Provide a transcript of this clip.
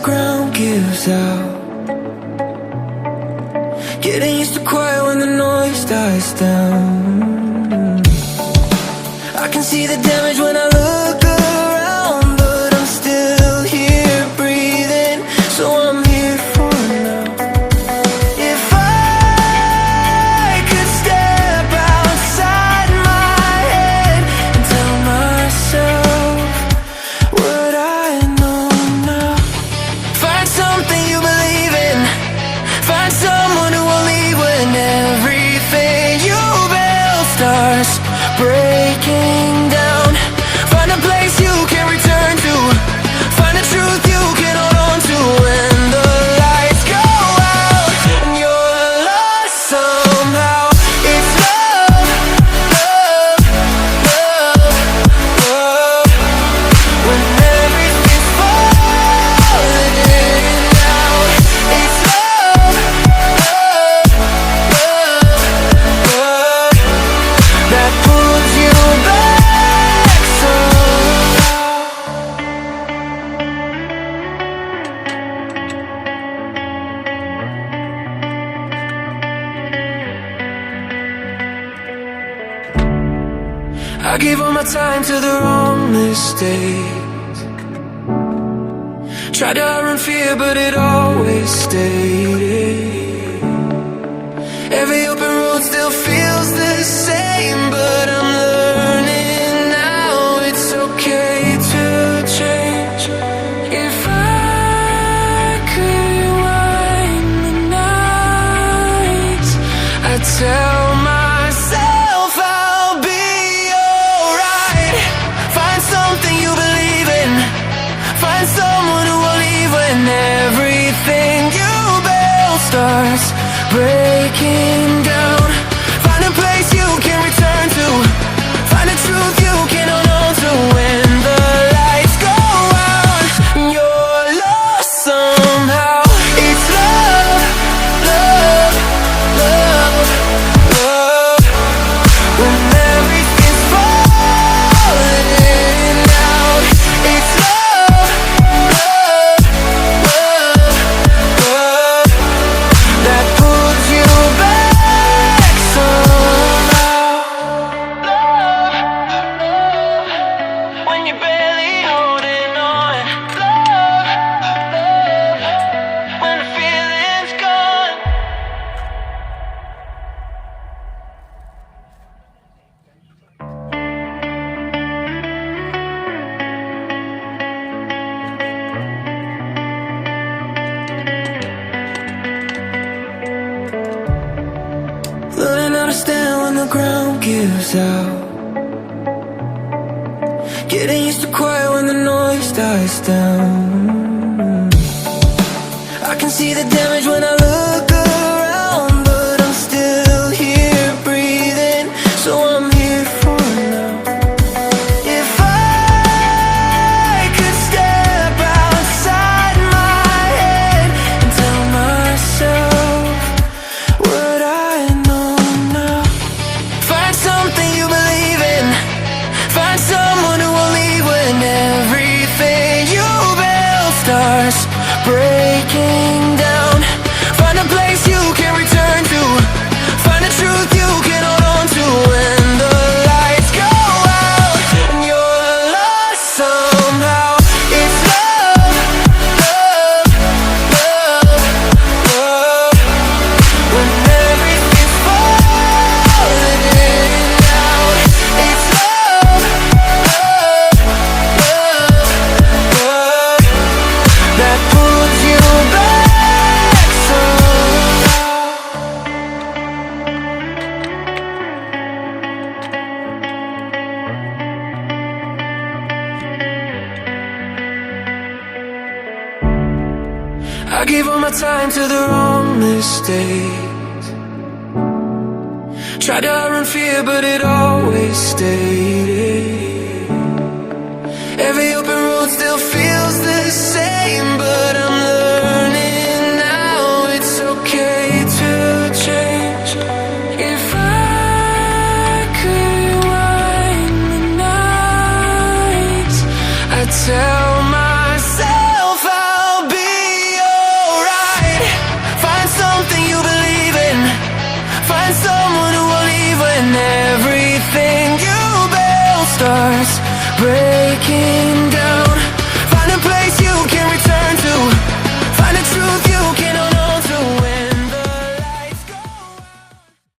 ground gives out. Getting used to quiet when the noise dies down. I can see the damage when I look around, but I'm still here breathing, so I'm here for now. If I could step outside my head and tell myself what I know now. Find something you believe in. Find someone who will leave when everything you build starts breaking down. Find a place you can return to. Find a truth you can hold on to when the lights go out and you're lost somehow. It's love, love, love, love. When everything's falling in and out. It's love, love, love, love. That pulls you back somehow. I gave all my time to the wrong mistakes. Tried to outrun fear, but it always stayed. Every open road still feels the same, but I'm learning now it's okay to change. If I could rewind the nights, I'd tell myself I'll be alright. Find something you believe in. Find someone who will leave when everything you build starts breaking down. Find a place you can return to. Find a truth you can hold on to when the lights go out and you're lost somehow. It's love, love, love, love. When everything's falling in and out. It's love, love, love, love. That pulls you back somehow. Love, love. When you're barely holding on. Love, love. When the feeling's gone. Learning how to stand when the ground gives out. Getting used to quiet when the noise dies down. I can see the damage when I look around, but I'm still here breathing, so I'm here for now. If I could step outside my head and tell myself what I know now. Find something you believe in. Find someone who will leave when everything you build starts breaking down. Find a place you can return to. Find a truth you can hold on to when the lights go out and you're lost somehow. It's love, love, love, love. When everything's falling in and out. It's love, love, love, love. That pulls you back somehow. I gave all my time to the wrong mistakes. Tried to outrun fear, but it always stayed. Every open road still feels the same, but I'm learning now it's okay to change. If I could rewind the nights, I'd tell myself I'll be break